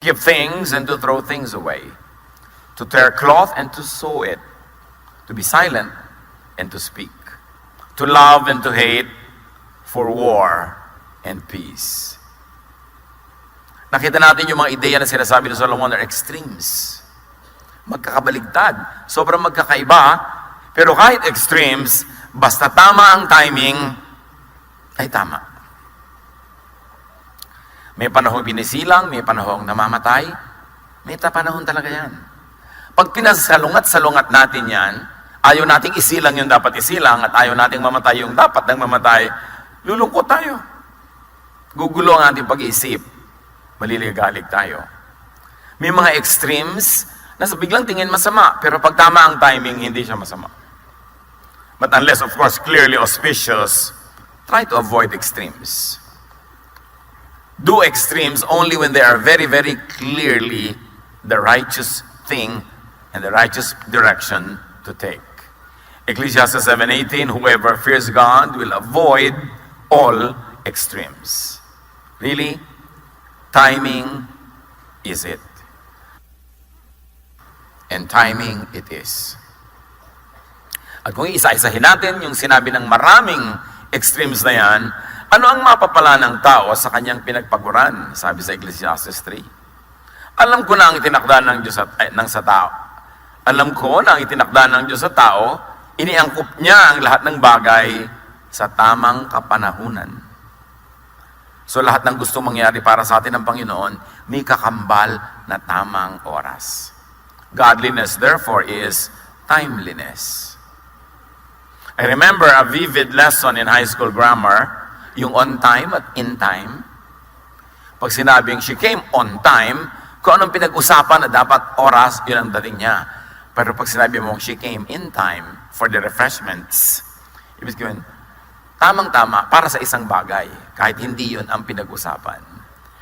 give things and to throw things away, to tear cloth and to sew it, to be silent and to speak, to love and to hate, for war and peace. Nakita natin yung mga ideya na sinasabi ni Solomon are extremes. Magkakabaligtad. Sobrang magkakaiba. Pero kahit extremes, basta tama ang timing, ay tama. May panahong binisilang, may panahong namamatay. May panahon talaga yan. Pag pinasalungat-salungat natin yan, ayaw nating isilang yung dapat isilang at ayaw nating mamatay yung dapat nang mamatay, lulungkot tayo. Gugulo ang ating pag-iisip. Maliligalig tayo. May mga extremes na sa biglang tingin masama, pero pag tama ang timing, hindi siya masama. But unless, of course, clearly auspicious, try to avoid extremes. Do extremes only when they are very, very clearly the righteous thing and the righteous direction to take. Ecclesiastes 7:18, whoever fears God will avoid all extremes. Really? Timing is it. And timing it is. At kung isa-isahin natin yung sinabi ng maraming extremes na yan, ano ang mapapala ng tao sa kanyang pinagpaguran? Sabi sa Ecclesiastes 3. Alam ko na ang itinakda ng Diyos sa tao. Alam ko na ang itinakda ng Diyos sa tao, iniangkop niya ang lahat ng bagay sa tamang kapanahunan. So lahat ng gusto mangyari para sa atin ng Panginoon, may kakambal na tamang oras. Godliness, therefore, is timeliness. I remember a vivid lesson in high school grammar, yung on time at in time. Pag sinabing she came on time, kung anong pinag-usapan na dapat oras, yun ang dating niya. Pero pag sinabi mo, she came in time for the refreshments, ibig sabihin, tamang-tama para sa isang bagay, kahit hindi yun ang pinag-usapan.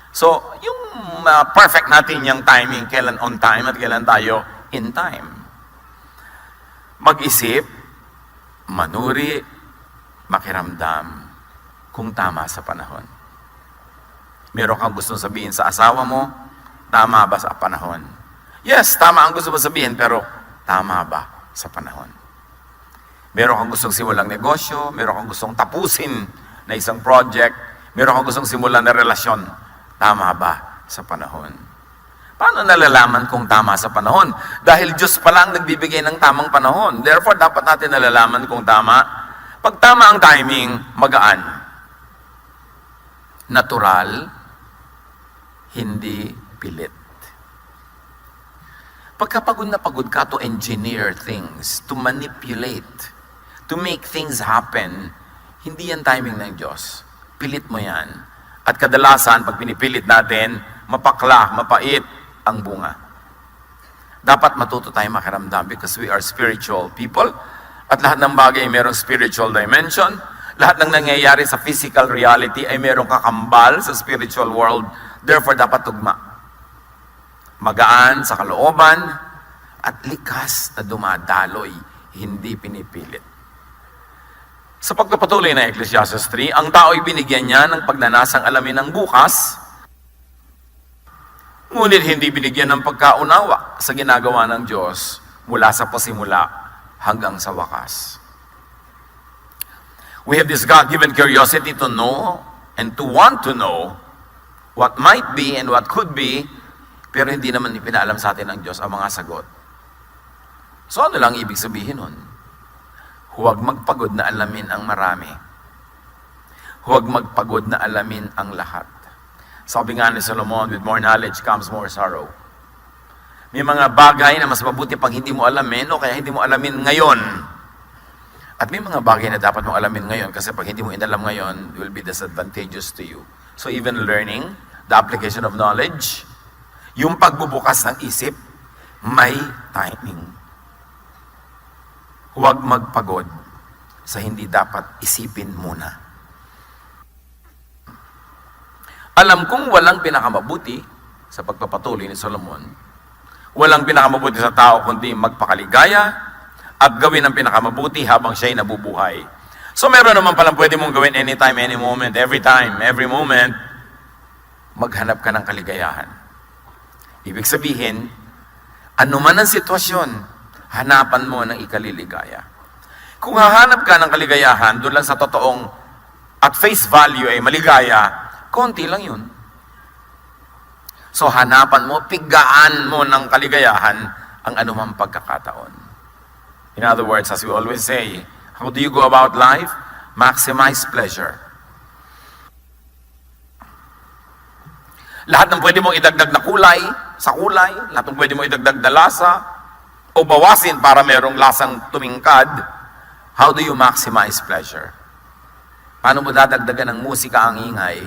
So, yung perfect natin yung timing, kailan on time at kailan tayo in time. Mag-isip, manuri, makiramdam, kung tama sa panahon. Meron kang gustong sabihin sa asawa mo, tama ba sa panahon? Yes, tama ang gusto mo sabihin, pero tama ba sa panahon? Meron kang gustong simulang negosyo, meron kang gustong tapusin na isang project, meron kang gustong simulan na relasyon, tama ba sa panahon? Paano nalalaman kung tama sa panahon? Dahil Diyos pa lang nagbibigay ng tamang panahon. Therefore, dapat natin nalalaman kung tama. Pag tama ang timing, magaan. Natural, hindi pilit. Pagkapagod na pagod ka to engineer things, to manipulate, to make things happen, hindi yan timing ng Diyos. Pilit mo yan. At kadalasan, pag pinipilit natin, mapakla, mapait ang bunga. Dapat matuto tayo makiramdam because we are spiritual people. At lahat ng bagay ay mayroong spiritual dimension. Lahat ng nangyayari sa physical reality ay mayroong kakambal sa spiritual world. Therefore, dapat tugma. Magaan sa kalooban at likas na dumadaloy, hindi pinipilit. Sa pagpapatuloy na Ecclesiastes 3, ang tao ay binigyan niya ng pagnanasang alamin ng bukas, ngunit hindi binigyan ng pagkaunawa sa ginagawa ng Diyos mula sa pasimula hanggang sa wakas. We have this God-given curiosity to know and to want to know what might be and what could be, pero hindi naman ipinaalam sa atin ng Diyos ang mga sagot. So ano lang ibig sabihin nun? Huwag magpagod na alamin ang marami. Huwag magpagod na alamin ang lahat. Sabi nga ni Solomon, with more knowledge comes more sorrow. May mga bagay na mas mabuti pag hindi mo alamin o kaya hindi mo alamin ngayon. At may mga bagay na dapat mong alamin ngayon kasi pag hindi mo inalam ngayon, it will be disadvantageous to you. So even learning, the application of knowledge, yung pagbubukas ng isip, may timing. Huwag magpagod sa hindi dapat isipin muna. Alam kong walang pinakamabuti sa pagpapatuloy ni Solomon. Walang pinakamabuti sa tao kundi magpakaligaya at gawin ang pinakamabuti habang siya'y nabubuhay. So meron naman palang pwede mong gawin anytime, any moment, every time, every moment, maghanap ka ng kaligayahan. Ibig sabihin, anuman ang sitwasyon, hanapan mo ng ikaliligaya. Kung hahanap ka ng kaligayahan, doon lang sa totoong at face value ay maligaya, konti lang yun. So hanapan mo, pigaan mo ng kaligayahan ang anumang pagkakataon. In other words, as we always say, how do you go about life? Maximize pleasure. Lahat ng pwede mong idagdag na kulay, sa kulay, lahat ng pwede mong idagdag na lasa, o bawasin para merong lasang tumingkad, how do you maximize pleasure? Paano mo dadagdagan ng musika ang ingay?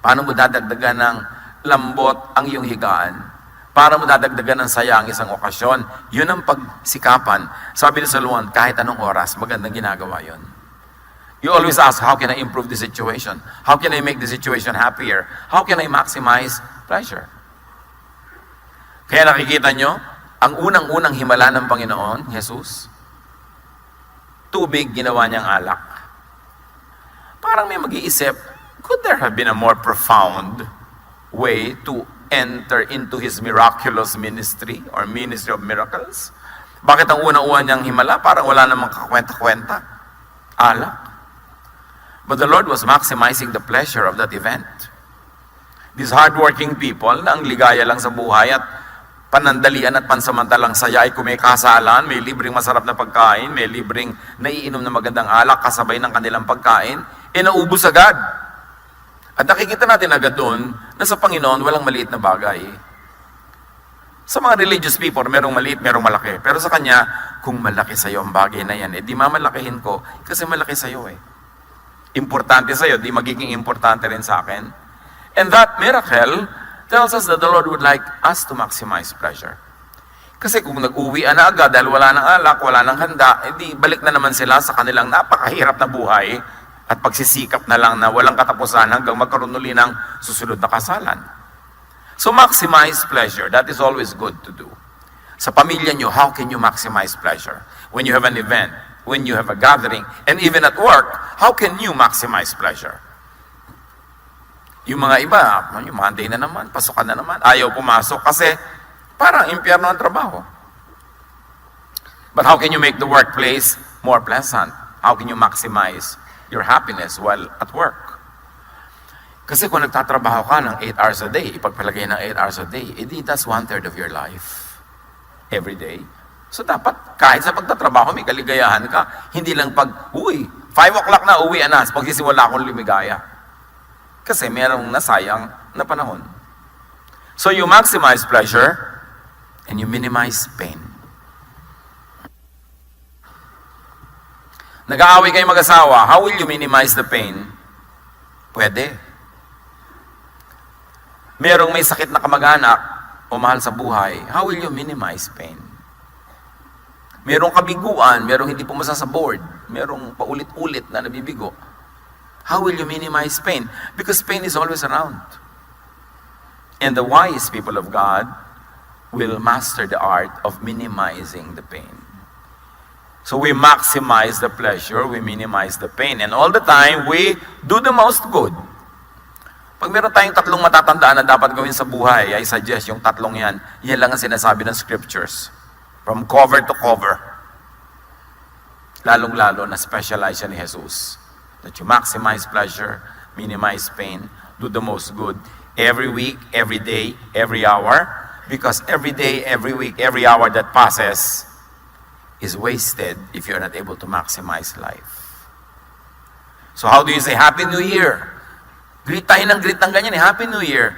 Paano mo dadagdagan ng lambot ang iyong higaan? Para mo dadagdagan ng saya ang isang okasyon? Yun ang pagsikapan. Sabi ni Solomon, kahit anong oras, magandang ginagawa yun. You always ask, how can I improve the situation? How can I make the situation happier? How can I maximize pleasure? Kaya nakikita nyo, ang unang-unang himala ng Panginoon, Jesus, tubig ginawa niyang alak. Parang may mag-iisip, could there have been a more profound way to enter into His miraculous ministry or ministry of miracles? Bakit ang unang-una niyang himala? Parang wala namang kakwenta-kwenta. Alak. But the Lord was maximizing the pleasure of that event. These hardworking people na ang ligaya lang sa buhay at panandalian at pansamantalang saya ay kung may kasalan, may libreng masarap na pagkain, may libreng naiinom na magandang alak kasabay ng kanilang pagkain, naubos agad. At nakikita natin agad doon na sa Panginoon walang maliit na bagay. Sa mga religious people, merong maliit, merong malaki. Pero sa Kanya, kung malaki sa iyo ang bagay na yan, di mamalakihin ko kasi malaki sa iyo . Importante sa iyo, di magiging importante rin sa akin. And that miracle tells us that the Lord would like us to maximize pleasure. Kasi kung nag-uwi na agad dahil wala ng alak, wala ng handa, di balik na naman sila sa kanilang napakahirap na buhay at pagsisikap na lang na walang katapusan hanggang magkaroon uli ng susunod na kasalan. So maximize pleasure. That is always good to do. Sa pamilya nyo, how can you maximize pleasure? When you have an event, when you have a gathering, and even at work, how can you maximize pleasure? Yung mga iba, yung Monday na naman, pasukan na naman, ayaw pumasok kasi parang impyerno ang trabaho. But how can you make the workplace more pleasant? How can you maximize your happiness while at work? Kasi kung nagtatrabaho ka ng 8 hours a day, ipagpalagay ng 8 hours a day, edi that's 1/3 of your life. Every day. So dapat, kahit sa pagtatrabaho, may kaligayahan ka. Hindi lang pag, 5 o'clock na, uwi na, pagsisimula akong lumigaya. Kasi merong nasayang na panahon. So you maximize pleasure and you minimize pain. Nag-aaway kayong mag-asawa, how will you minimize the pain? Pwede. Merong may sakit na kamag-anak o mahal sa buhay, how will you minimize pain? Merong kabiguan, merong hindi pumasa sa board, merong paulit-ulit na nabibigo. How will you minimize pain? Because pain is always around. And the wise people of God will master the art of minimizing the pain. So we maximize the pleasure, we minimize the pain, and all the time, we do the most good. Pag meron tayong 3 matatandaan na dapat gawin sa buhay, I suggest yung 3 yan, yan lang ang sinasabi ng scriptures. From cover to cover. Lalong-lalo na specialize siya ni Jesus. That you maximize pleasure, minimize pain, do the most good. Every week, every day, every hour. Because every day, every week, every hour that passes is wasted if you're not able to maximize life. So how do you say, Happy New Year? Greet tayo ng greet ng ganyan, Happy New Year.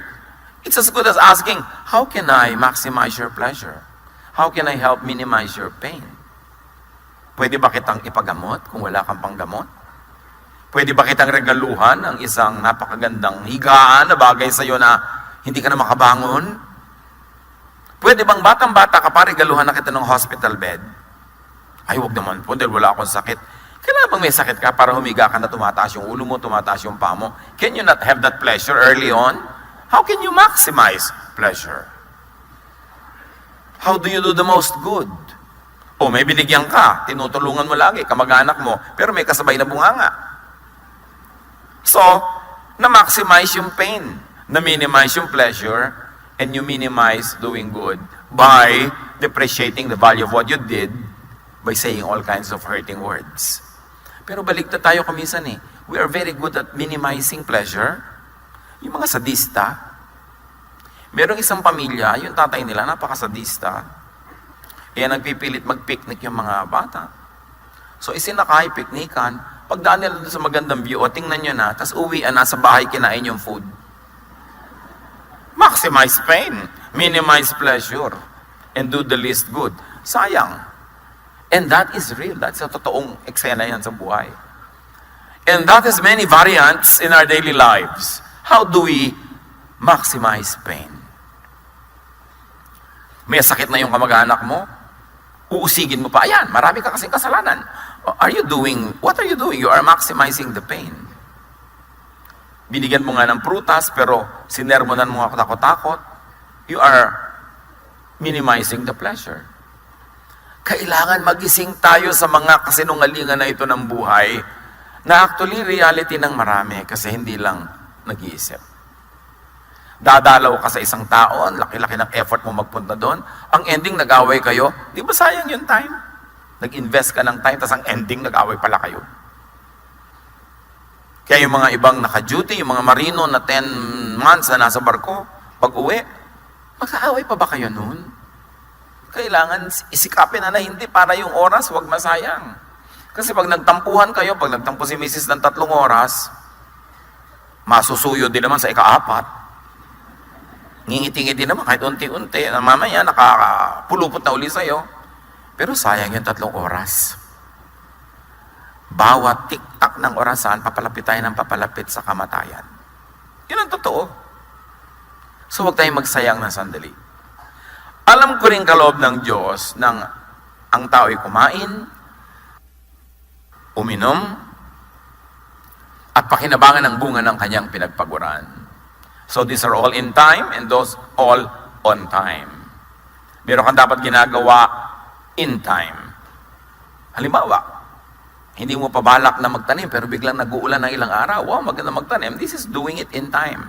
It's as good as asking, how can I maximize your pleasure? How can I help minimize your pain? Pwede ba kitang ipagamot kung wala kang panggamot? Pwede ba kitang regaluhan ang isang napakagandang higaan na bagay sa iyo na hindi ka na makabangon? Pwede bang batang-bata ka pa regaluhan na kita ng hospital bed? Ay, wag naman po dahil wala akong sakit. Kailangan bang may sakit ka para humiga ka na tumataas yung ulo mo, tumataas yung paa mo? Can you not have that pleasure early on? How can you maximize pleasure? How do you do the most good? O may binigyan ka, tinutulungan mo lagi, kamag-anak mo, pero may kasabay na bunganga. So, na-maximize yung pain, na-minimize yung pleasure, and you minimize doing good by depreciating the value of what you did by saying all kinds of hurting words. Pero baliktad tayo kuminsan eh. We are very good at minimizing pleasure. Yung mga sadista, merong isang pamilya, yung tatay nila, napakasadista. Kaya nagpipilit mag-picnic yung mga bata. So isinakay, piknikan, pagdaan nila doon sa magandang view, o tingnan nyo na, tapos uwi, nasa bahay kinain yung food. Maximize pain, minimize pleasure, and do the least good. Sayang. And that is real. That's a totoong eksena yan sa buhay. And that has many variants in our daily lives. How do we maximize pain? May sakit na yung kamag-anak mo, uusigin mo pa, ayan, marami ka kasing kasalanan. What are you doing? You are maximizing the pain. Binigyan mo nga ng prutas, pero sinermonan mo nga takot-takot. You are minimizing the pleasure. Kailangan magising tayo sa mga kasinungalingan na ito ng buhay na actually reality ng marami kasi hindi lang nag-iisip. Dadalaw ka sa isang tao, ang laki-laki ng effort mo magpunta doon, ang ending nag-away kayo, di ba sayang yung time? Nag-invest ka ng time, tas ang ending nag-away pala kayo. Kaya yung mga ibang naka-duty, yung mga marino na 10 months na nasa barko, pag-uwi, mag-aaway pa ba kayo noon? Kailangan isikapin na hindi para yung oras, huwag masayang. Kasi pag nagtampuhan kayo, pag nagtampo si Mrs. ng 3 oras, masusuyo din naman sa ika-4. Ngingiti-ngiti naman kahit unti-unti. Mamaya nakapulupot na uli sa'yo. Pero sayang yung 3 oras. Bawat tik-tak ng orasan, papalapit tayo ng papalapit sa kamatayan. Yun ang totoo. So huwag tayong magsayang ng sandali. Alam ko rin kaloob ng Diyos nang ang tao'y kumain, uminom, at pakinabangan ng bunga ng kanyang pinagpaguran. So these are all in time and those all on time. Meron kang dapat ginagawa in time. Halimbawa, hindi mo pabalak na magtanim pero biglang nag-uulan ng ilang araw. Wow, maganda magtanim. This is doing it in time.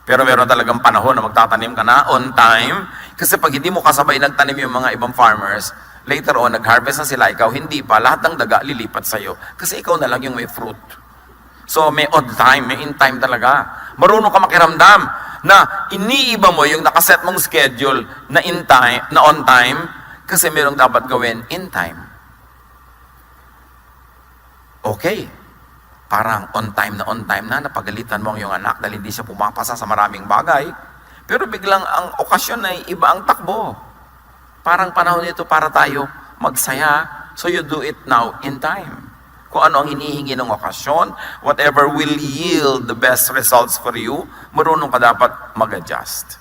Pero meron talagang panahon na magtatanim ka na on time. Kasi pag hindi mo kasabay nagtanim yung mga ibang farmers, later on, nag-harvest na sila, ikaw hindi pa, lahat ng daga lilipat sa'yo. Kasi ikaw na lang yung may fruit. So may on time, may in time talaga. Marunong ka makiramdam na iniiba mo yung nakaset mong schedule na in time, na on time, kasi merong dapat gawin in time. Okay. Parang on time na, napagalitan mo ang iyong anak dahil hindi siya pumapasa sa maraming bagay. Pero biglang ang okasyon ay iba ang takbo. Parang panahon nito para tayo magsaya. So you do it now in time. Kung ano ang hinihingi ng okasyon, whatever will yield the best results for you, marunong ka dapat mag-adjust.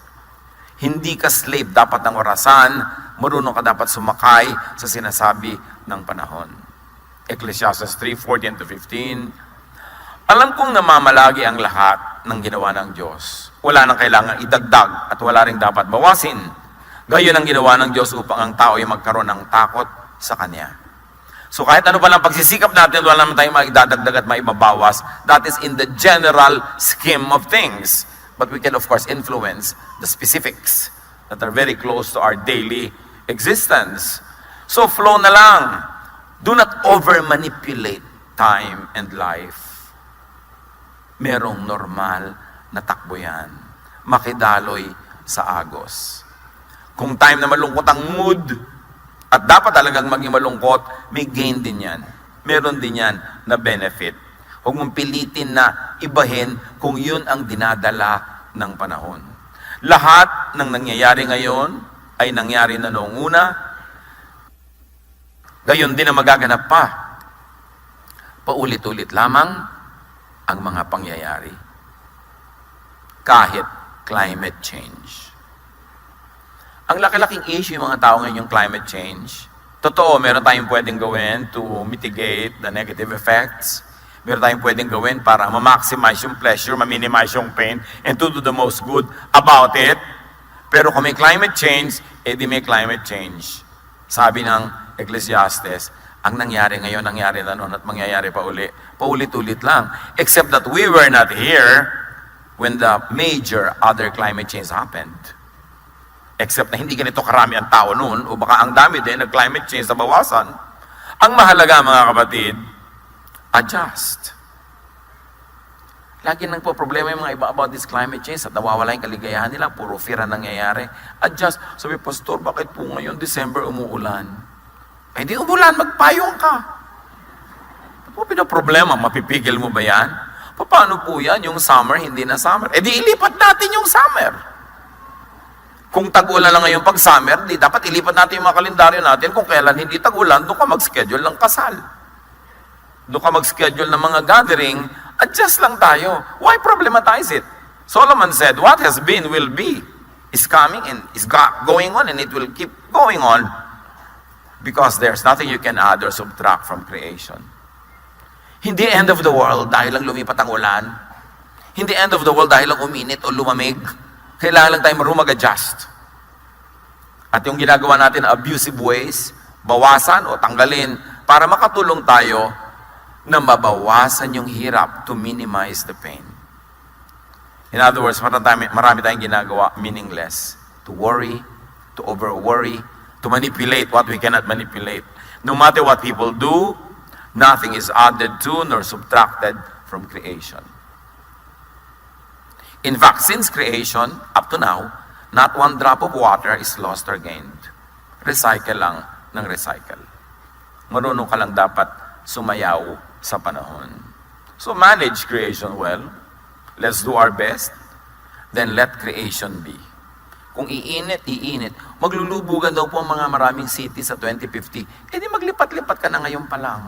Hindi ka slave dapat ng orasan, marunong ka dapat sumakay sa sinasabi ng panahon. Ecclesiastes 3:14-15. Alam kong namamalagi ang lahat ng ginawa ng Diyos. Wala nang kailangan idagdag at wala ring dapat bawasin. Gayon ang ginawa ng Diyos upang ang tao ay magkaroon ng takot sa Kanya. So kahit ano pa lang pagsisikap natin, wala naman tayong maidadagdag at maibabawas. That is in the general scheme of things. But we can of course influence the specifics that are very close to our daily existence. So flow na lang. Do not over-manipulate time and life. Merong normal na takbo yan. Makidaloy sa agos. Kung time na malungkot ang mood, at dapat talagang maging malungkot, may gain din yan. Meron din yan na benefit. Huwag mong pilitin na ibahin kung yun ang dinadala ng panahon. Lahat ng nangyayari ngayon ay nangyari na noong una. Gayon din ang magaganap pa. Paulit-ulit lamang ang mga pangyayari. Kahit climate change. Ang laki-laking issue yung mga tao ngayon yung climate change. Totoo, meron tayong pwedeng gawin to mitigate the negative effects. Meron tayong pwedeng gawin para ma-maximize yung pleasure, ma-minimize yung pain, and to do the most good about it. Pero kung may climate change, di may climate change. Sabi ng Ecclesiastes, ang nangyari ngayon, nangyari na noon at mangyayari pa uli. Paulit-ulit lang. Except that we were not here when the major other climate change happened. Except na hindi ganito karami ang tao noon, o baka ang dami din nag-climate change na bawasan. Ang mahalaga, mga kapatid, adjust. Lagi nang po problema yung mga iba about this climate change at nawawala yung kaligayahan nila, puro fear ang nangyayari. Adjust. Sabi, Pastor, bakit po ngayon December umuulan? Eh di umulan, magpayong ka. Ano po pinaproblema? Mapipigil mo ba yan? Paano po yan? Yung summer, hindi na summer. Eh di ilipat natin yung summer. Kung tag-ulan lang ngayon pag summer, di dapat ilipat natin yung mga kalendaryo natin. Kung kailan hindi tag-ulan, doon ka mag-schedule ng kasal. Doon ka mag-schedule ng mga gathering, adjust lang tayo. Why problematize it? Solomon said, what has been will be, is coming and is going on, and it will keep going on because there's nothing you can add or subtract from creation. Hindi end of the world dahil lang lumipat ang ulan. Hindi end of the world dahil lang uminit o lumamig. Kailangan lang tayo marunong mag-adjust. At yung ginagawa natin na abusive ways, bawasan o tanggalin para makatulong tayo na mabawasan yung hirap to minimize the pain. In other words, marami tayong ginagawa meaningless. To worry, to over-worry, to manipulate what we cannot manipulate. No matter what people do, nothing is added to nor subtracted from creation. In fact, since creation, up to now, not one drop of water is lost or gained. Recycle lang ng recycle. Marunong ka lang dapat sumayaw sa panahon. So manage creation well. Let's do our best. Then let creation be. Kung iinit, iinit. Maglulubugan daw po ang mga maraming cities sa 2050. Eh di maglipat-lipat ka na ngayon pa lang.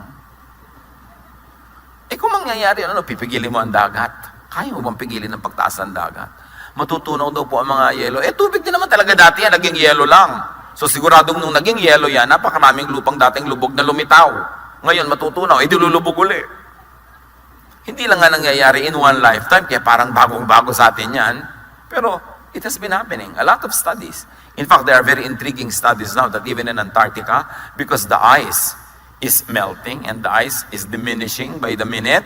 Eh kung mangyayari, pipigilin mo ang dagat. Kaya mo bang pigilin ang pagtaas ng dagat? Matutunaw daw po ang mga yelo. Eh tubig din naman talaga dati yan, naging yelo lang. So siguradong nung naging yelo yan, napakaraming lupang dating lubog na lumitaw. Ngayon matutunaw, eh di lulubog uli. Hindi lang nga nangyayari in one lifetime, kaya parang bagong-bago sa atin yan. Pero it has been happening. A lot of studies. In fact, there are very intriguing studies now that even in Antarctica, because the ice is melting and the ice is diminishing by the minute,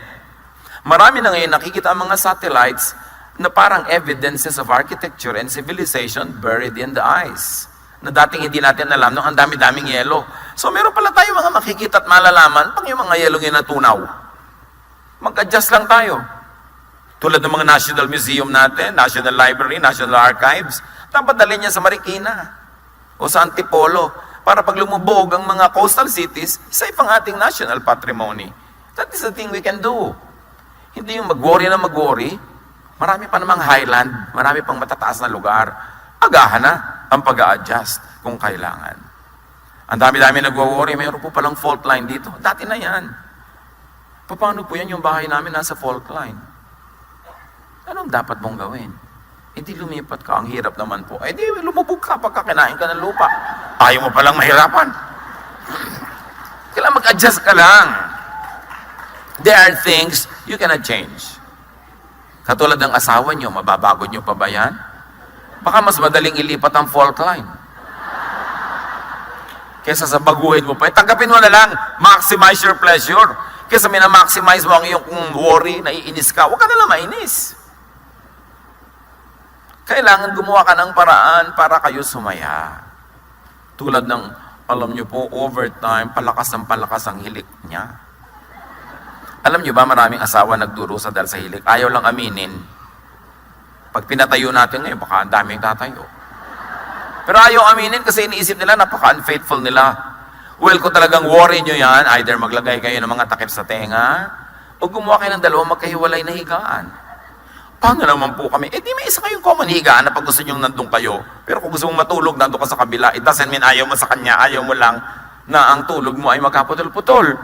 marami na ngayon nakikita ang mga satellites na parang evidences of architecture and civilization buried in the ice. Na dating hindi natin alam, nung ang dami-daming yelo. So meron pala tayo mga makikita at malalaman pang yung mga yelong yun natunaw. Mag-adjust lang tayo. Tulad ng mga National Museum natin, National Library, National Archives, dapat dalhin niya sa Marikina o sa Antipolo para pag lumubog ang mga coastal cities, safe ang ating national patrimony. That is the thing we can do. Hindi yung mag-worry na mag-worry. Marami pa namang highland, marami pang matataas na lugar. Agahan na ang pag-a-adjust kung kailangan. Ang dami-dami nag-worry, mayroon po palang fault line dito. Dati na yan. Paano po yan yung bahay namin nasa fault line? Anong dapat mong gawin? Eh di lumipat ka, ang hirap naman po. Eh di lumubog ka pagka kinain ka ng lupa. Ayaw mo palang mahirapan. Kailangan mag-adjust ka lang. There are things you cannot change. Katulad ng asawa nyo, mababago nyo pa ba yan? Baka mas madaling ilipat ang fault line. Kesa sa baguhin mo pa, tanggapin mo na lang, maximize your pleasure. Kesa minamaximize mo ang iyong worry, naiinis ka, huwag ka na lang mainis. Kailangan gumawa ka ng paraan para kayo sumaya. Tulad ng, alam nyo po, overtime, palakas ang hilik niya. Alam nyo ba, maraming asawa nagdurusa dahil sa hilik. Ayaw lang aminin. Pag pinatayo natin ngayon, baka ang daming tatayo. Pero ayaw aminin kasi iniisip nila, napaka-unfaithful nila. Well, kung talagang worry nyo yan, either maglagay kayo ng mga takip sa tenga, o gumawa kayo ng dalawang magkahiwalay na higaan. Paano naman po kami? Eh di may isa kayong common higaan na pag gusto nyo nandun kayo. Pero kung gusto mong matulog, nandun ka sa kabila, it doesn't mean ayaw mo sa kanya, ayaw mo lang na ang tulog mo ay magkaputol-putol.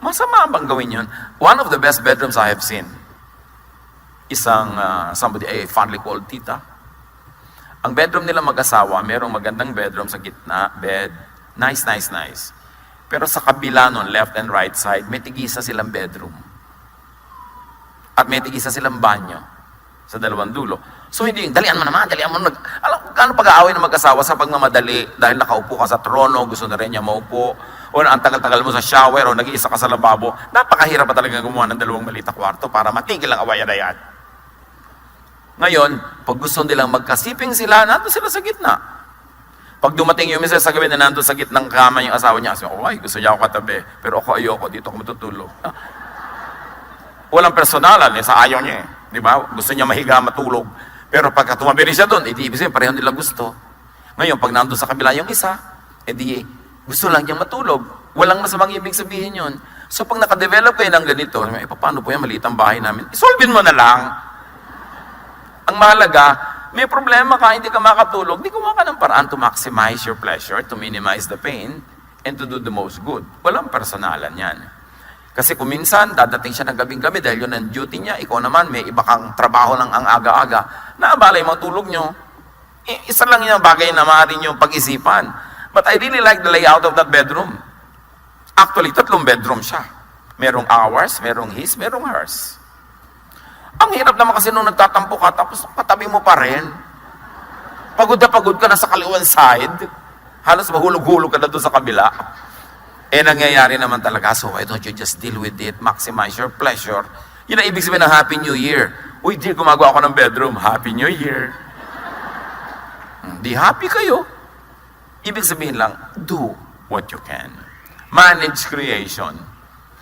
Masama bang gawin yun? One of the best bedrooms I have seen, somebody I fondly called Tita. Ang bedroom nila mag-asawa, merong magandang bedroom sa gitna, bed, nice. Pero sa kabila nun, left and right side, may tigisa silang bedroom. At may tigisa silang banyo sa dalawang dulo. So hindi, dalian mo. Alam kung gaano pag-aaway ng mag-asawa sa pagmamadali dahil nakaupo ka sa trono, gusto na rin niya maupo, o ang tagal-tagal mo sa shower, o nag-iisa ka sa lababo, napakahirap pa talaga gumawa ng dalawang malita kwarto para matigil ang awayan na yan. Ngayon, pag gusto nilang magkasiping sila, nandun sila sa gitna. Pag dumating yung misis sa gabi na nandun sa gitnang kama yung asawa niya, sabi, ay, gusto niya ako katabi, pero ako ayoko, dito ako matutulog. Walang personalan, sa ayaw niya eh. Di ba? Gusto niya mahiga, matulog. Pero pagka tumabiri siya doon, edi ibig sabihin, pareho nila gusto. Ngayon, pag nandun sa kabila yung isa, edi gusto lang niyang matulog. Walang masamang ibig sabihin yun. So pag nakadevelop kayo ng ganito, paano po yan, maliit ang bahay namin, isolvin mo na lang. Ang mahalaga, may problema ka, hindi ka makatulog, di gumawa ka ng paraan to maximize your pleasure, to minimize the pain, and to do the most good. Walang personalan yan. Kasi kung minsan, dadating siya ng gabing-gabi dahil yun ang duty niya, ikaw naman, may iba kang trabaho ng ang aga-aga, naabala yung mga tulog nyo. Isa lang yung bagay na maaari nyo pag-isipan. But I really like the layout of that bedroom. Actually, 3 bedroom siya. Merong ours, merong his, merong hers. Ang hirap naman kasi nung nagtatampo ka, tapos katabi mo pa rin. Pagod na pagod ka na sa kaliwan side. Halos mahulog-hulog ka na doon sa kabila. Nangyayari naman talaga. So why don't you just deal with it? Maximize your pleasure. Yun ang ibig sabihin ng Happy New Year. Uy, di gumagawa ako ng bedroom. Happy New Year. Di happy kayo. Ibig sabihin lang, do what you can. Manage creation.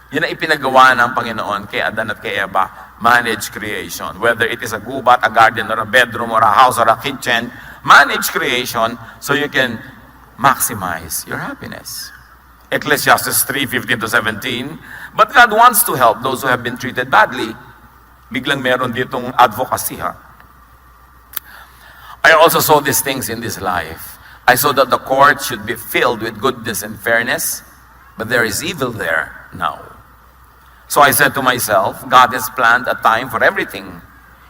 Yun ang ipinagawa ng Panginoon kay Adan at kay Eva. Manage creation. Whether it is a gubat, a garden, or a bedroom, or a house, or a kitchen, manage creation so you can maximize your happiness. Ecclesiastes 3:15-17. But God wants to help those who have been treated badly. Biglang meron ditong advocacy, ha? I also saw these things in this life. I saw that the court should be filled with goodness and fairness, but there is evil there now. So I said to myself, God has planned a time for everything,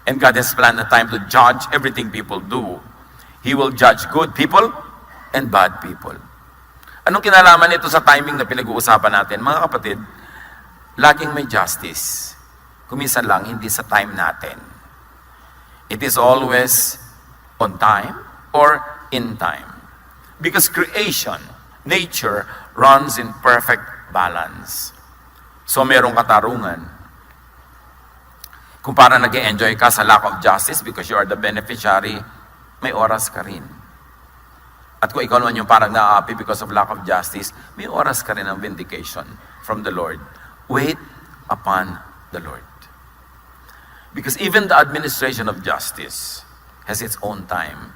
and God has planned a time to judge everything people do. He will judge good people and bad people. Anong kinalaman nito sa timing na pinag-uusapan natin? Mga kapatid, laging may justice. Kuminsan lang, hindi sa time natin. It is always on time or in time. Because creation, nature, runs in perfect balance. So merong katarungan. Kung parang nag-enjoy ka sa lack of justice because you are the beneficiary, may oras ka rin. At kung ikaw naman yung parang naapi because of lack of justice, may oras ka rin ng vindication from the Lord. Wait upon the Lord. Because even the administration of justice has its own time.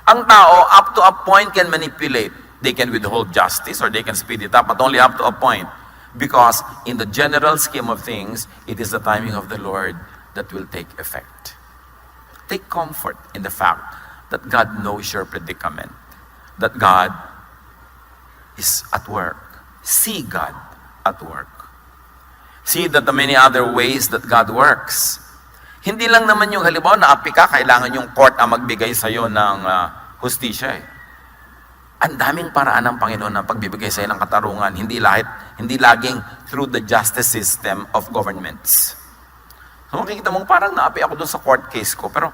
Ang tao, up to a point, can manipulate. They can withhold justice or they can speed it up, but only up to a point. Because in the general scheme of things, it is the timing of the Lord that will take effect. Take comfort in the fact that God knows your predicament, that God is at work. See God at work. See that the many other ways that God works. Hindi lang naman yung halimbawa na api ka, kailangan yung court ang magbigay sa'yo ng hustisya eh. Ang daming paraan ng Panginoon na pagbibigay sa'yo ng katarungan, hindi laging through the justice system of governments. So makikita mo, parang naapi ako doon sa court case ko, pero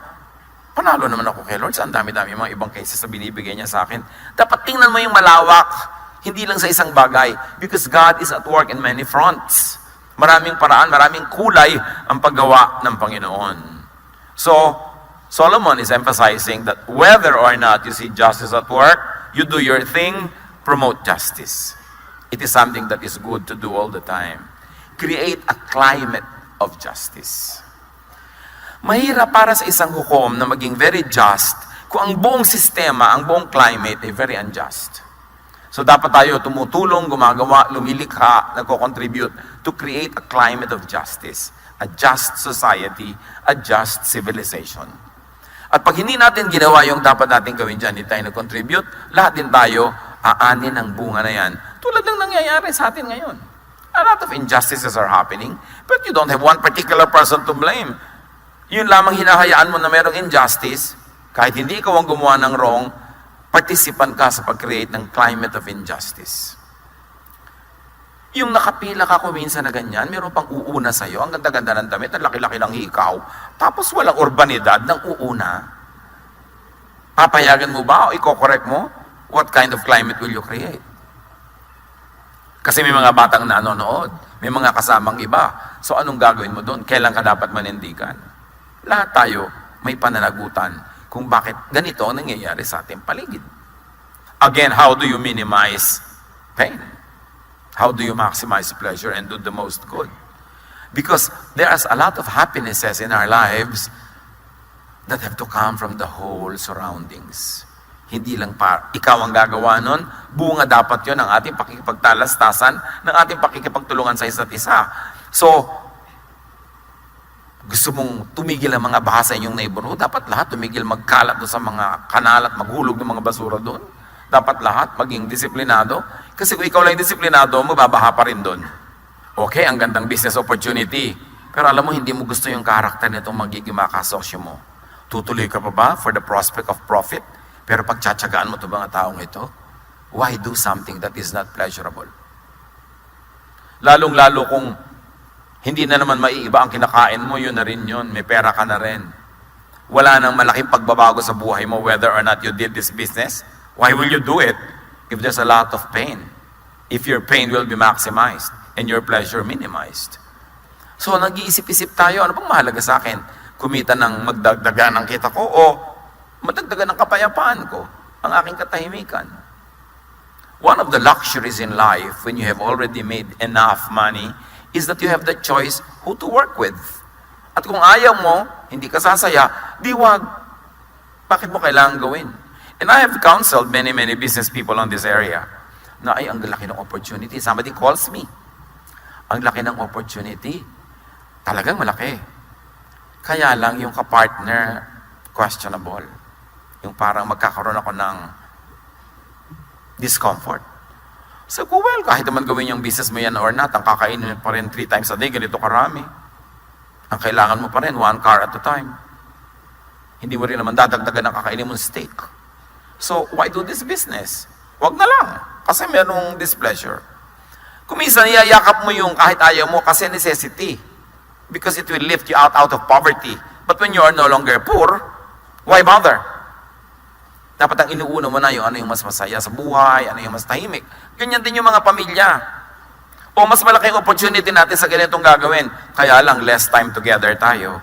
panalo naman ako kay Lord sa ang dami-dami mga ibang cases na binibigay niya sa akin. Dapat tingnan mo yung malawak, hindi lang sa isang bagay, because God is at work in many fronts. Maraming paraan, maraming kulay ang paggawa ng Panginoon. So, Solomon is emphasizing that whether or not you see justice at work, you do your thing, promote justice. It is something that is good to do all the time. Create a climate of justice. Mahirap para sa isang hukom na maging very just kung ang buong sistema, ang buong climate ay very unjust. So dapat tayo tumutulong, gumagawa, lumilikha, nagko-contribute to create a climate of justice, a just society, a just civilization. At pag hindi natin ginawa yung dapat natin gawin dyan, hindi tayo nag-contribute, lahat din tayo aanin ang bunga na yan. Tulad ng nangyayari sa atin ngayon. A lot of injustices are happening, but you don't have one particular person to blame. Yun lamang hinahayaan mo na merong injustice, kahit hindi ikaw ang gumawa ng wrong, participant ka sa pag-create ng climate of injustice. Yung nakapila ka kuminsan na ganyan, meron pang uuna sa'yo, ang ganda-ganda ng damit, ang laki-laki ng hikaw, tapos walang urbanidad ng uuna. Papayagan mo ba o i-correct mo? What kind of climate will you create? Kasi may mga batang nanonood, may mga kasamang iba. So anong gagawin mo doon? Kailan ka dapat manindigan? Lahat tayo may pananagutan kung bakit ganito ang nangyayari sa ating paligid. Again, how do you minimize pain? How do you maximize pleasure and do the most good? Because there's a lot of happinesses in our lives that have to come from the whole surroundings. Hindi lang ikaw ang gagawa nun, bunga dapat yon ng ating pakikipagtalastasan, ng ating pakikipagtulungan sa isa't isa. So, gusto mong tumigil ang mga baha sa inyong neighborhood, dapat lahat tumigil magkalat doon sa mga kanal at maghulog ng mga basura doon. Dapat lahat maging disiplinado. Kasi kung ikaw lang disiplinado, mababaha pa rin doon. Okay, ang gandang business opportunity. Pero alam mo, hindi mo gusto yung karakter nitong magiging makasosyo mo. Tutuloy ka pa ba for the prospect of profit? Pero pagtsatsagaan mo ito mga taong ito, why do something that is not pleasurable? Lalong-lalo kung hindi na naman maiiba ang kinakain mo, yun na rin yun. May pera ka na rin. Wala nang malaking pagbabago sa buhay mo whether or not you did this business. Why will you do it if there's a lot of pain? If your pain will be maximized and your pleasure minimized. So, nag-iisip-isip tayo, ano bang mahalaga sa akin? Kumita ng magdagdagan ng kita ko o madagdagan ng kapayapaan ko, ang aking katahimikan. One of the luxuries in life when you have already made enough money is that you have the choice who to work with. At kung ayaw mo, hindi ka sasaya, di wag. Bakit mo kailangan gawin? And I have counseled many business people on this area na ay, ang laki ng opportunity. Somebody calls me. Ang laki ng opportunity. Talagang malaki. Kaya lang yung kapartner, questionable. Yung parang magkakaroon ako ng discomfort. So, well, kahit naman gawin yung business mo yan or not, ang kakainin mo pa rin 3 times a day, ganito karami. Ang kailangan mo pa rin, 1 car at a time. Hindi mo rin naman dadagdagan ang kakainin mong steak. So, why do this business? Wag na lang, kasi merong displeasure. Kung minsan, iyayakap mo yung kahit ayaw mo kasi necessity. Because it will lift you out of poverty. But when you are no longer poor, why bother? Dapat ang inuuna mo na yung ano yung mas masaya sa buhay, ano yung mas tahimik. Ganyan din yung mga pamilya. O mas malaking opportunity natin sa ganitong gagawin. Kaya lang, less time together tayo.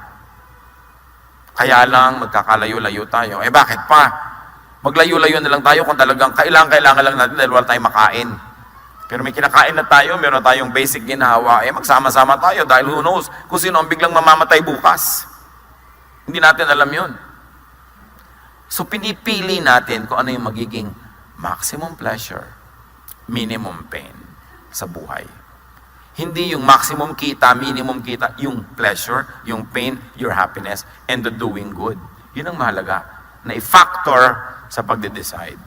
Kaya lang, magkakalayo-layo tayo. Eh bakit pa? Maglayo-layo na lang tayo kung talagang kailangan lang natin dahil wala tayong makain. Pero may kinakain na tayo, meron tayong basic ginhawa, eh magsama-sama tayo dahil who knows kung sino ang biglang mamamatay bukas. Hindi natin alam yun. So, pinipili natin kung ano yung magiging maximum pleasure, minimum pain sa buhay. Hindi yung maximum kita, minimum kita, yung pleasure, yung pain, your happiness, and the doing good. Yun ang mahalaga na i-factor sa pagde-decide.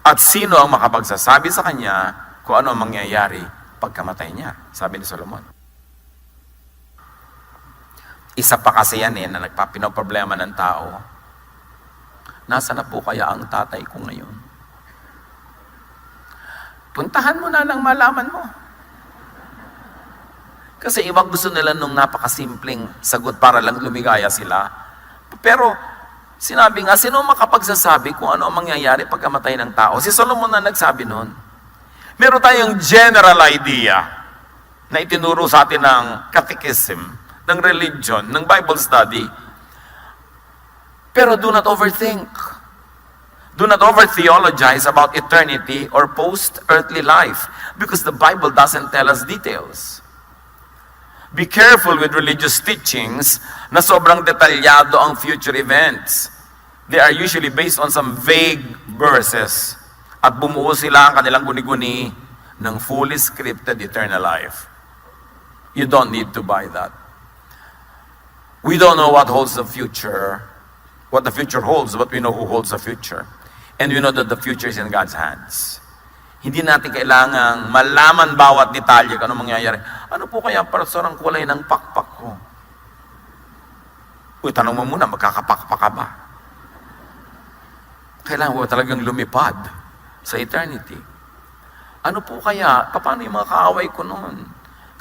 At sino ang makapagsasabi sa kanya kung ano ang mangyayari pagkamatay niya? Sabi ni Solomon. Isa pa kasi yan na nagpapinoproblema ng tao. Nasa na po kaya ang tatay ko ngayon? Puntahan mo na nang malaman mo. Kasi ibang gusto nila nung napakasimpleng sagot para lang lumigaya sila. Pero sinabi nga, sino makapagsasabi kung ano ang mangyayari pagkamatay ng tao? Si Solomon na nagsabi noon. Meron tayong general idea na itinuro sa atin ng catechism, ng religion, ng Bible study. Pero do not overthink. Do not over-theologize about eternity or post-earthly life because the Bible doesn't tell us details. Be careful with religious teachings na sobrang detalyado ang future events. They are usually based on some vague verses at bumuo sila ang kanilang guni-guni ng fully scripted eternal life. You don't need to buy that. We don't know what holds the future, what the future holds, but we know who holds the future. And we know that the future is in God's hands. Hindi natin kailangang malaman bawat detalye kung ano mangyayari. Ano po kaya pastor ang kulay ng pakpak ko? Uy, tanong mo muna, magkakapakpak ka ba? Kailangan mo talagang lumipad sa eternity. Ano po kaya? Paano yung mga kaaway ko noon?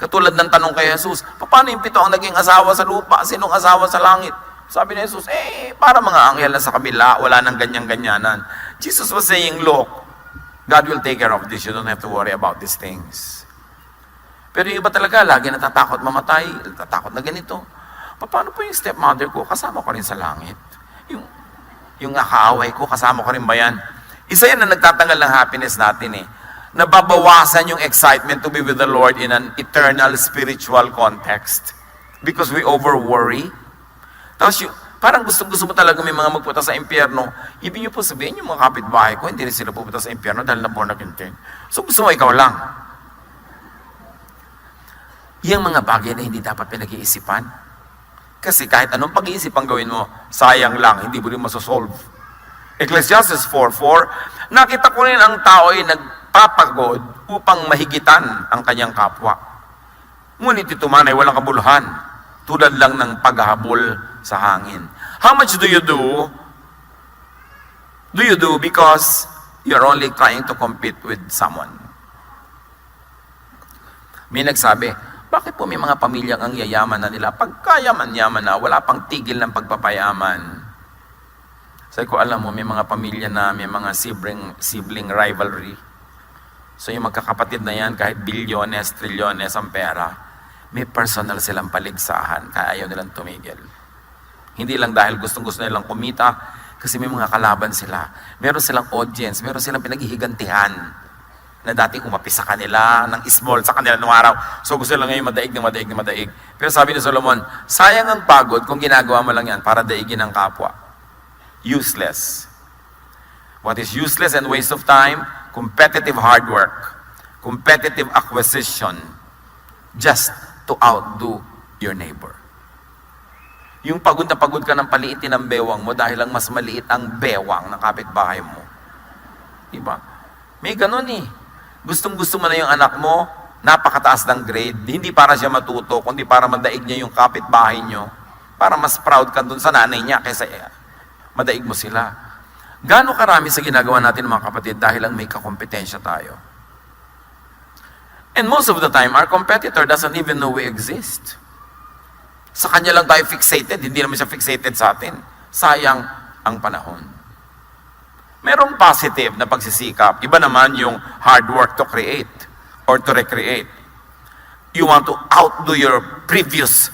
Katulad ng tanong kay Jesus, paano yung 7 ang naging asawa sa lupa? Sinong asawa sa langit? Sabi ni Jesus, para mga anghel na sa kabila, wala nang ganyan-ganyanan. Jesus was saying, look, God will take care of this. You don't have to worry about these things. Pero yung iba talaga, lagi natatakot mamatay, natatakot na ganito. paano po yung stepmother ko? Kasama ko rin sa langit. Yung nakaaway ko, kasama ko rin ba yan? Isa yan na nagtatanggal ng happiness natin eh. Nababawasan yung excitement to be with the Lord in an eternal spiritual context. Because we over-worry. Tapos parang gusto mo talaga may mga magpunta sa impyerno. Ibig niyo po sabihin, yung mga kapitbahay ko, hindi rin sila pupunta sa impyerno dahil na born again. So gusto mo ikaw lang. Yung mga bagay na hindi dapat pinag-iisipan. Kasi kahit anong pag-iisip ang gawin mo, sayang lang, hindi mo rin masosolve. Ecclesiastes 4:4, nakita ko rin ang tao ay nagpapagod upang mahigitan ang kanyang kapwa. Ngunit ito man ay walang kabuluhan, tulad lang ng paghahabol sa hangin. How much do you do? Do you do because you're only trying to compete with someone? May nagsabi, bakit po may mga pamilyang ang yayaman na nila? Pagkayaman-yaman na, wala pang tigil ng pagpapayaman. Sabi ko, alam mo, may mga pamilya na may mga sibling rivalry. So yung magkakapatid na yan, kahit bilyones, trilyones ang pera, may personal silang paligsahan, kaya ayaw nilang tumigil. Hindi lang dahil gustong-gusto nilang kumita, kasi may mga kalaban sila. Meron silang audience, meron silang pinaghihigantihan na dating umapi sa kanila, ng small sa kanila nung araw. So gusto lang ngayon madaig. Pero sabi ni Solomon, sayang ang pagod kung ginagawa mo lang yan para daigin ang kapwa. Useless. What is useless and waste of time? Competitive hard work. Competitive acquisition. Just to outdo your neighbor. Yung pagod na pagod ka ng paliitin ang bewang mo dahil lang mas maliit ang bewang ng kapitbahay mo. Diba? May ganun eh. Gustong-gusto mo na yung anak mo, napakataas ng grade, hindi para siya matuto, kundi para madaig niya yung kapitbahay nyo, para mas proud ka dun sa nanay niya kaysa madaig mo sila. Gaano karami sa ginagawa natin mga kapatid dahil lang may kakompetensya tayo. And most of the time, our competitor doesn't even know we exist. Sa kanya lang tayo fixated, hindi naman siya fixated sa atin. Sayang ang panahon. Merong positive na pagsisikap. Iba naman yung hard work to create or to recreate. You want to outdo your previous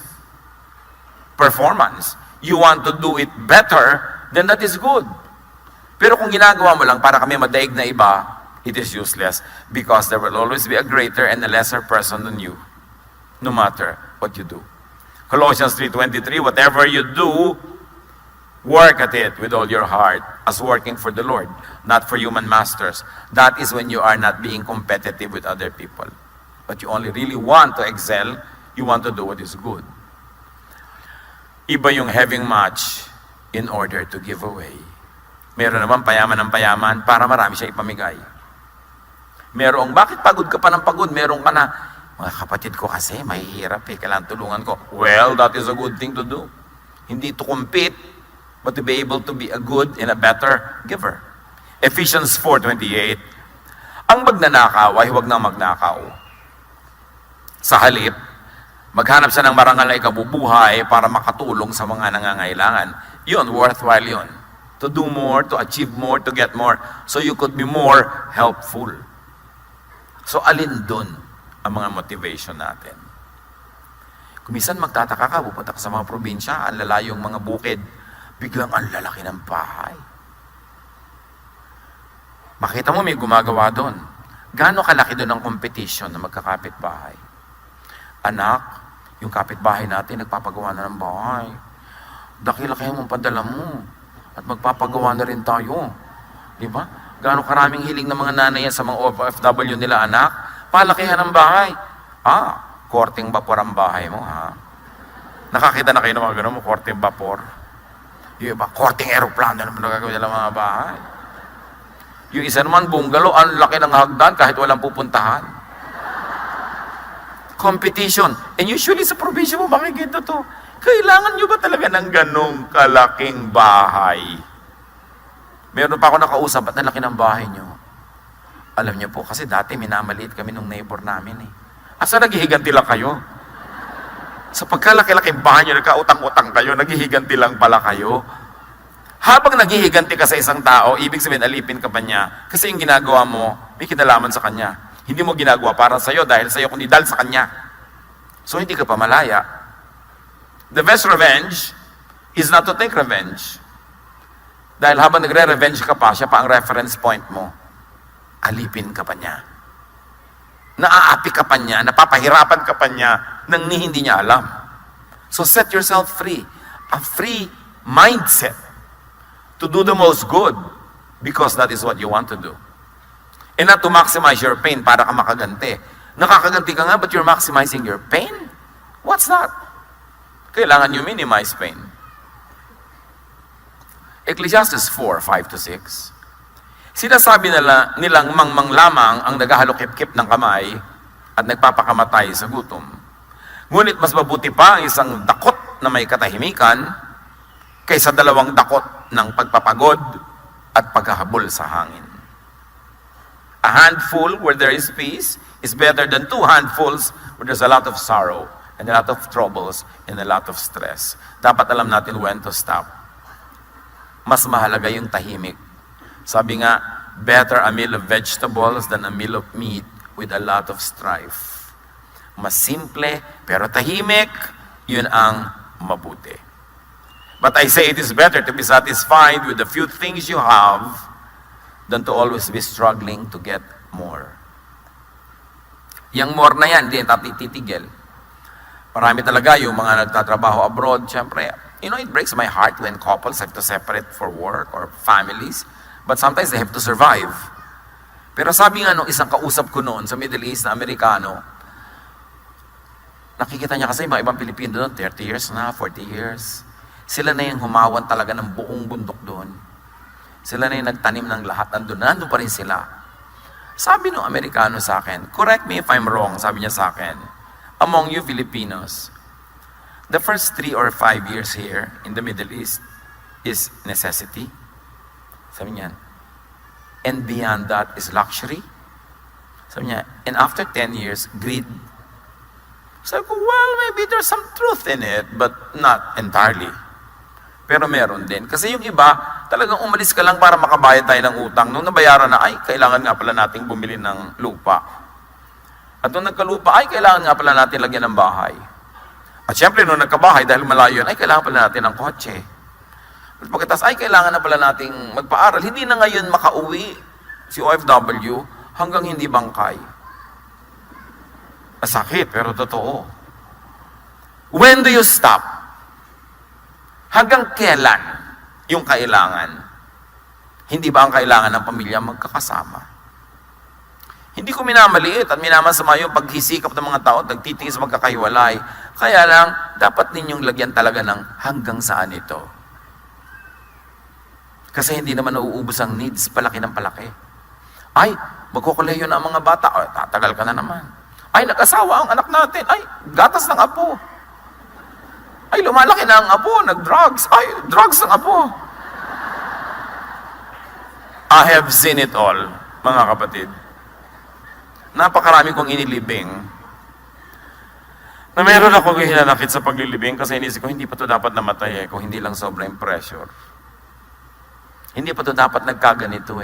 performance. You want to do it better, then that is good. Pero kung ginagawa mo lang para kami madaig na iba, it is useless because there will always be a greater and a lesser person than you, no matter what you do. Colossians 3:23, whatever you do, work at it with all your heart as working for the Lord, not for human masters. That is when you are not being competitive with other people. But you only really want to excel, you want to do what is good. Iba yung having much in order to give away. Meron naman payaman ng payaman para marami siya ipamigay. Merong, bakit pagod ka pa ng pagod? Meron ka na, mga kapatid ko kasi, mahihirap eh, kailangan tulungan ko. Well, that is a good thing to do. Hindi to compete, but to be able to be a good and a better giver. Ephesians 4:28, ang magnanakaw ay huwag nang magnakaw. Sa halip, maghanap siya ng marangal na ikabubuhay para makatulong sa mga nangangailangan. Yun, worthwhile yun. To do more, to achieve more, to get more, so you could be more helpful. So alin dun ang mga motivation natin? Kung minsan magtataka ka, pupunta ka sa mga probinsya, ang lalayong mga bukid, biglang ang lalaki ng bahay. Makita mo may gumagawa doon. Gaano kalaki doon ang competition na magkakapit bahay? Anak, yung kapitbahay natin, nagpapagawa na ng bahay. Daki-laki mong padala mo. At magpapagawa na rin tayo. Di ba? Gaano karaming hiling ng mga nanay sa mga OFW nila, anak? Palakihan ng bahay. Korteng vapor ang bahay mo, ha? Nakakita na kayo ng mga gano'n mo, korteng vapor. Yung iba, korteng aeroplano naman nagagawin nila mga bahay. Yung isa naman, bungalow, ang laki ng hagdan kahit walang pupuntahan. Competition. And usually sa probinsya mo, makikita to. Kailangan nyo ba talaga ng ganong kalaking bahay? Meron pa ako nakausap, at nalaki ng bahay nyo. Alam nyo po, kasi dati minamaliit kami nung neighbor namin eh. Asa naghihiganti lang kayo? Sa pagkalaki-laking bahay nyo, nagkautang-utang kayo, naghihiganti lang pala kayo. Habang naghihiganti ka sa isang tao, ibig sabihin, alipin ka pa niya. Kasi yung ginagawa mo, may kinalaman sa kanya. Hindi mo ginagawa para sa'yo dahil sa'yo, kundi dahil sa kanya. So, hindi ka pa malaya. The best revenge is not to take revenge. Dahil habang nagre-revenge ka pa, siya pa ang reference point mo. Alipin ka pa niya. Naaapi ka pa niya, napapahirapan ka pa niya nang hindi niya alam. So set yourself free. A free mindset to do the most good because that is what you want to do. And not to maximize your pain para ka makaganti. Nakakaganti ka nga but you're maximizing your pain? What's that? Kailangan you minimize pain. Ecclesiastes 4:5-6. Sinasabi nilang mangmang lamang ang naghahalokip-kip ng kamay at nagpapakamatay sa gutom. Ngunit mas mabuti pa ang isang dakot na may katahimikan kaysa dalawang dakot ng pagpapagod at paghahabol sa hangin. A handful where there is peace is better than 2 handfuls where there's a lot of sorrow and a lot of troubles and a lot of stress. Dapat alam natin when to stop. Mas mahalaga yung tahimik. Sabi nga, better a meal of vegetables than a meal of meat with a lot of strife. Mas simple, pero tahimik, yun ang mabuti. But I say it is better to be satisfied with the few things you have than to always be struggling to get more. Yang more na yan, hindi natin titigil. Marami talaga yung mga nagtatrabaho abroad, syempre, it breaks my heart when couples have to separate for work or families. But sometimes they have to survive. Pero sabi nga nung isang kausap ko noon sa Middle East na Amerikano, nakikita niya kasi mga ibang Pilipino doon, 30 years na, 40 years. Sila na yung humawan talaga ng buong bundok doon. Sila na yung nagtanim ng lahat, nandun pa rin sila. Sabi nung Amerikano sa akin, correct me if I'm wrong, sabi niya sa akin, among you Filipinos, the first 3 or 5 years here in the Middle East is necessity. Sabi niya, and beyond that is luxury. Sabi niya, and after 10 years, greed. Sabi ko, well, maybe there's some truth in it, but not entirely. Pero meron din. Kasi yung iba, talagang umalis ka lang para makabayad tayo ng utang. Nung nabayaran na, ay, kailangan nga pala nating bumili ng lupa. At nung nagkalupa, ay, kailangan nga pala natin lagyan ng bahay. At syempre, nung nagkabahay, dahil malayo yun, ay, kailangan pala natin ng kotse. At pagkatas, ay, kailangan na pala nating magpaaral. Hindi na ngayon makauwi si OFW hanggang hindi bangkay. Masakit, pero totoo. When do you stop? Hanggang kailan yung kailangan? Hindi ba ang kailangan ng pamilya magkakasama? Hindi ko minamaliit at minamasama yung paghisikap ng mga tao, nagtitiis magkakahiwalay. Kaya lang, dapat ninyong lagyan talaga ng hanggang saan ito. Kasi hindi naman nauubos ang needs, palaki ng palaki. Ay, magkukuleyo na ang mga bata. Ay, tatagal ka na naman. Ay, nag-asawa ang anak natin. Ay, gatas ng apo. Ay, lumalaki na ang apo, nag-drugs. Ay, drugs ng apo. I have seen it all, mga kapatid. Napakarami kong inilibing. Na meron akong hinanakit sa paglilibing kasi inisip ko, hindi pa ito dapat namatay kung hindi lang sobrang pressure. Hindi pa ito dapat nagkaganito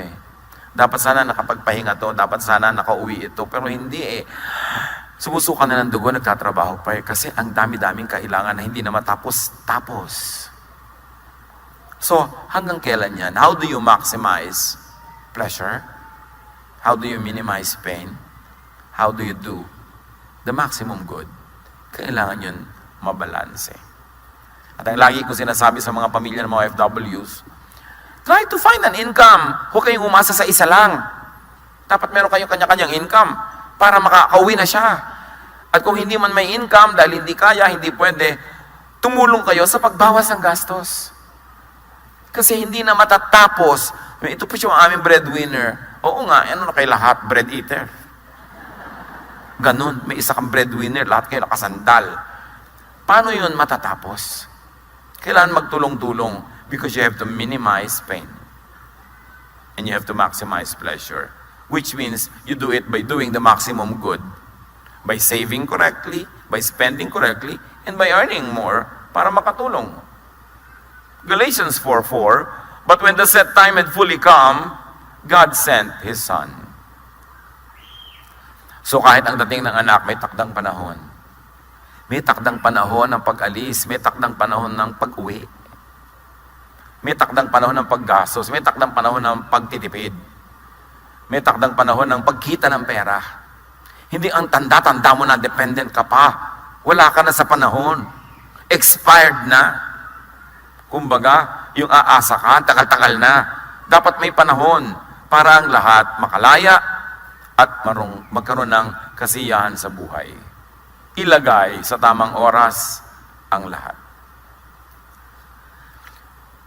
Dapat sana nakapagpahinga to, dapat sana nakauwi ito, pero hindi Sumusuka na ng dugo, nagtatrabaho pa kasi ang dami-daming kailangan na hindi na matapos-tapos. So, hanggang kailan yan? How do you maximize pleasure? How do you minimize pain? How do you do the maximum good? Kailangan yun mabalanse. At ang lagi ko sinasabi sa mga pamilya ng mga OFWs, try to find an income. Huwag kayong umasa sa isa lang. Dapat meron kayong kanya-kanyang income para makakauwi na siya. At kung hindi man may income, dahil hindi kaya, hindi pwede, tumulong kayo sa pagbawas ng gastos. Kasi hindi na matatapos. Ito po siya ang aming breadwinner. Oo nga, ano na kay lahat? Bread eater. Ganun, may isa kang breadwinner, lahat kayo nakasandal. Paano yun matatapos? Kailangan magtulong-tulong. Because you have to minimize pain. And you have to maximize pleasure. Which means you do it by doing the maximum good. By saving correctly, by spending correctly, and by earning more para makatulong. Galatians 4:4, but when the set time had fully come, God sent His Son. So kahit ang dating ng anak may takdang panahon, May takdang panahon ng pag-alis, may takdang panahon ng pag-uwi. May takdang panahon ng paggastos, may takdang panahon ng pagtitipid. May takdang panahon ng pagkita ng pera. Hindi ang tanda-tanda mo na dependent ka pa. Wala ka na sa panahon. Expired na. Kumbaga, yung aasa ka, tagal-tagal na. Dapat may panahon para ang lahat makalaya at magkaroon ng kasiyahan sa buhay. Ilagay sa tamang oras ang lahat.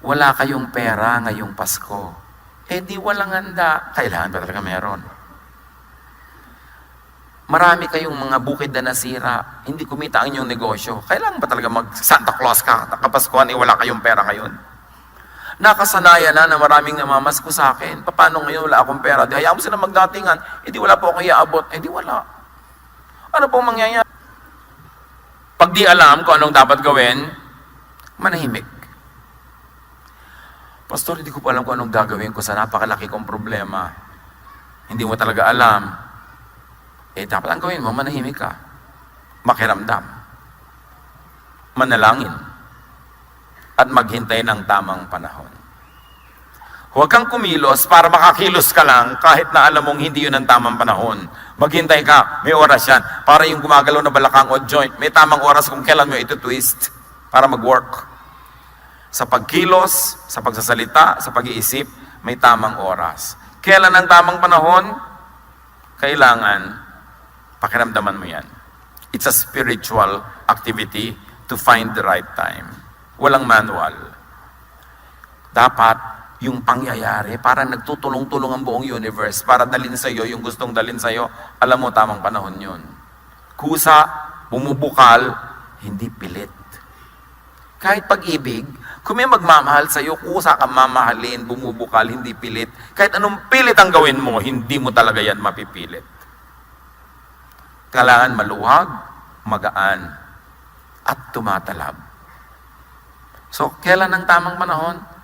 Wala kayong pera ngayong Pasko. Eh di walang handa. Kailangan ba talaga meron? Marami kayong mga bukid na nasira. Hindi kumita ang inyong negosyo. Kailangan ba talaga mag-Santa Claus ka? Nakapaskuhan, wala kayong pera ngayon. Nakasanayan na maraming namamasko sa akin. Paano ngayon wala akong pera? Di hayaan mo sila magdatingan. Eh di wala po akong iaabot. Eh di wala. Ano pong mangyayari? Pag di alam kung anong dapat gawin, manahimik. Pastor, hindi ko pa alam kung anong gagawin ko sa napakalaki kong problema. Hindi mo talaga alam. Eh, dapat ang gawin mo, manahimik ka. Makiramdam. Manalangin. At maghintay ng tamang panahon. Huwag kang kumilos para makakilos ka lang kahit na alam mong hindi yun ang tamang panahon. Maghintay ka, may oras yan. Para yung gumagalaw na balakang o joint, may tamang oras kung kailan mo ito twist para mag-work. Sa pagkilos, sa pagsasalita, sa pag-iisip, may tamang oras. Kailan ang tamang panahon? Kailangan, pakiramdaman mo yan. It's a spiritual activity to find the right time. Walang manual. Dapat, yung pangyayari, parang nagtutulong-tulong ang buong universe para dalhin sa'yo yung gustong dalhin sa'yo, alam mo, tamang panahon yun. Kusa, bumubukal, hindi pilit. Kahit pag-ibig, kung may magmamahal sa'yo, kusa kang mamahalin, bumubukal, hindi pilit. Kahit anong pilit ang gawin mo, hindi mo talaga yan mapipilit. Kailangan maluwag, magaan, at tumatalab. So, kailan ang tamang panahon?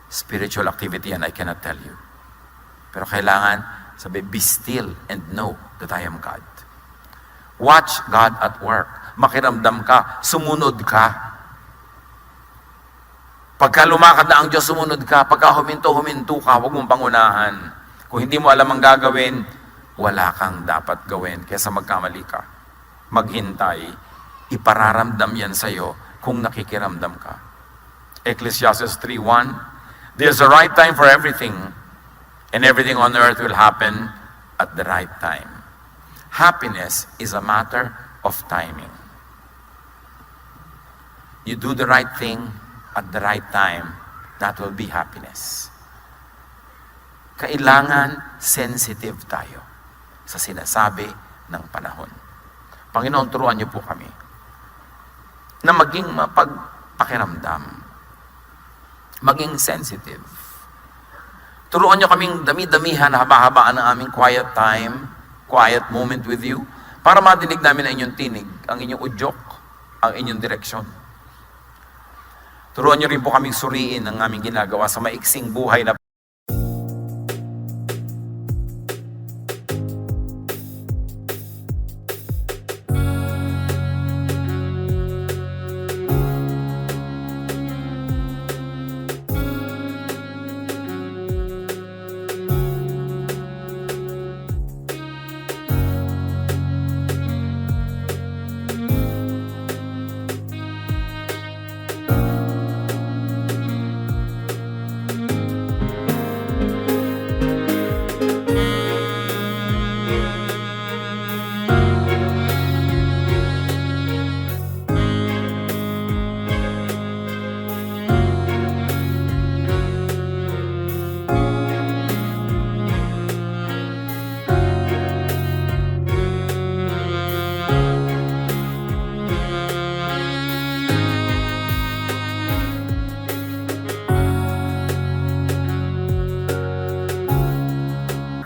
Spiritual activity yan, I cannot tell you. Pero kailangan, sabi, be still and know that I am God. Watch God at work. Makiramdam ka, sumunod ka. Pagka lumakad na ang Diyos, sumunod ka. Pagka huminto ka, huwag mong pangunahan. Kung hindi mo alam ang gagawin, wala kang dapat gawin. Kesa magkamali ka. Maghintay. Ipararamdam yan sa'yo kung nakikiramdam ka. Ecclesiastes 3:1, there's a right time for everything, and everything on earth will happen at the right time. Happiness is a matter of timing. You do the right thing at the right time, that will be happiness. Kailangan sensitive tayo sa sinasabi ng panahon. Panginoon, turuan niyo po kami na maging mapagpakiramdam, maging sensitive. Turuan niyo kaming dami-damihan, haba-habaan ng aming quiet time, quiet moment with you, para madinig namin ang inyong tinig, ang inyong udyok, ang inyong direksyon. Turuan niyo rin po kaming suriin ang aming ginagawa sa maiksing buhay na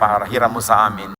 para hiram mo sa amin.